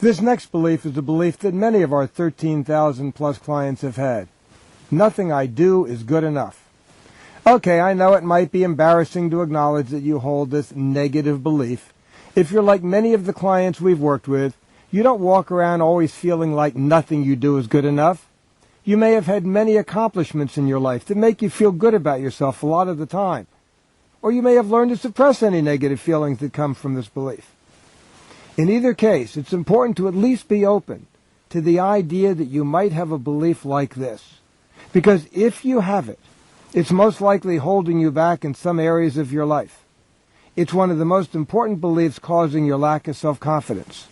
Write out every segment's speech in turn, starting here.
This next belief is a belief that many of our 13,000 plus clients have had. Nothing I do is good enough. Okay, I know it might be embarrassing to acknowledge that you hold this negative belief. If you're like many of the clients we've worked with, you don't walk around always feeling like nothing you do is good enough. You may have had many accomplishments in your life that make you feel good about yourself a lot of the time. Or you may have learned to suppress any negative feelings that come from this belief. In either case, it's important to at least be open to the idea that you might have a belief like this. Because if you have it, it's most likely holding you back in some areas of your life. It's one of the most important beliefs causing your lack of self-confidence.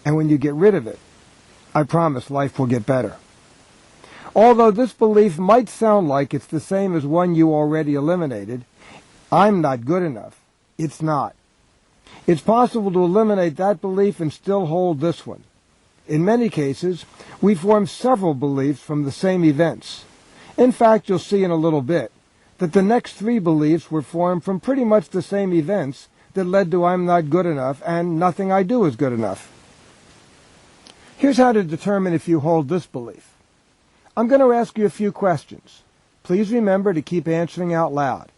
And when you get rid of it, I promise life will get better. Although this belief might sound like it's the same as one you already eliminated, I'm not good enough. It's not. It's possible to eliminate that belief and still hold this one. In many cases, we form several beliefs from the same events. In fact, you'll see in a little bit that the next three beliefs were formed from pretty much the same events that led to I'm not good enough and nothing I do is good enough. Here's how to determine if you hold this belief. I'm going to ask you a few questions. Please remember to keep answering out loud.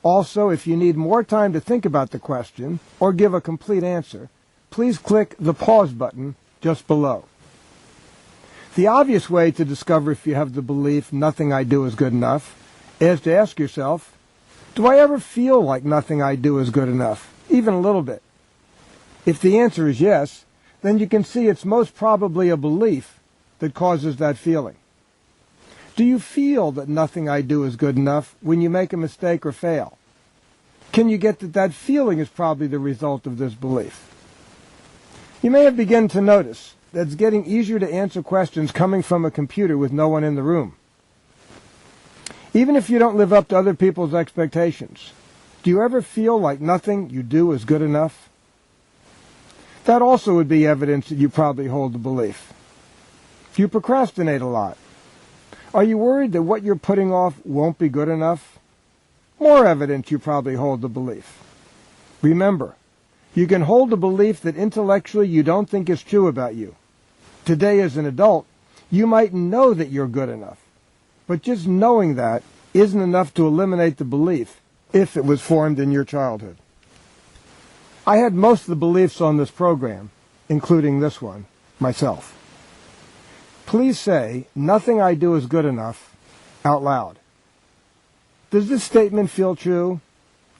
Also, if you need more time to think about the question or give a complete answer, please click the pause button just below. The obvious way to discover if you have the belief nothing I do is good enough is to ask yourself, do I ever feel like nothing I do is good enough, even a little bit? If the answer is yes, then you can see it's most probably a belief that causes that feeling. Do you feel that nothing I do is good enough when you make a mistake or fail? Can you get that that feeling is probably the result of this belief? You may have begun to notice that it's getting easier to answer questions coming from a computer with no one in the room. Even if you don't live up to other people's expectations, do you ever feel like nothing you do is good enough? That also would be evidence that you probably hold the belief. Do you procrastinate a lot? Are you worried that what you're putting off won't be good enough? More evidence you probably hold the belief. Remember, you can hold the belief that intellectually you don't think is true about you. Today as an adult, you might know that you're good enough. But just knowing that isn't enough to eliminate the belief if it was formed in your childhood. I had most of the beliefs on this program, including this one, myself. Please say, nothing I do is good enough, out loud. Does this statement feel true?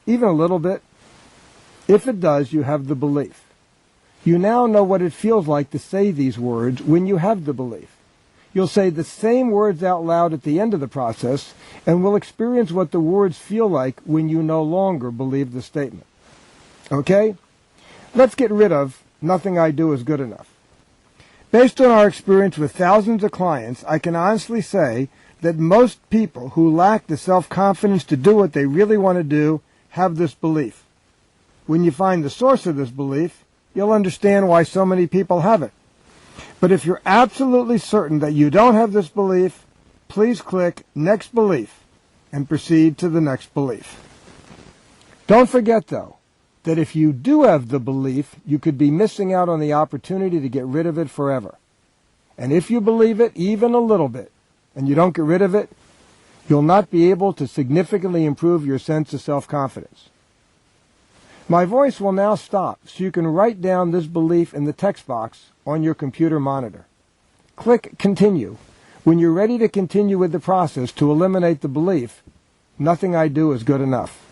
Even a little bit? If it does, you have the belief. You now know what it feels like to say these words when you have the belief. You'll say the same words out loud at the end of the process, and will experience what the words feel like when you no longer believe the statement. Okay? Let's get rid of nothing I do is good enough. Based on our experience with thousands of clients, I can honestly say that most people who lack the self-confidence to do what they really want to do have this belief. When you find the source of this belief, you'll understand why so many people have it. But if you're absolutely certain that you don't have this belief, please click Next Belief and proceed to the next belief. Don't forget, though, that if you do have the belief, you could be missing out on the opportunity to get rid of it forever. And if you believe it even a little bit, and you don't get rid of it, you'll not be able to significantly improve your sense of self-confidence. My voice will now stop so you can write down this belief in the text box on your computer monitor. Click Continue when you're ready to continue with the process to eliminate the belief, nothing I do is good enough.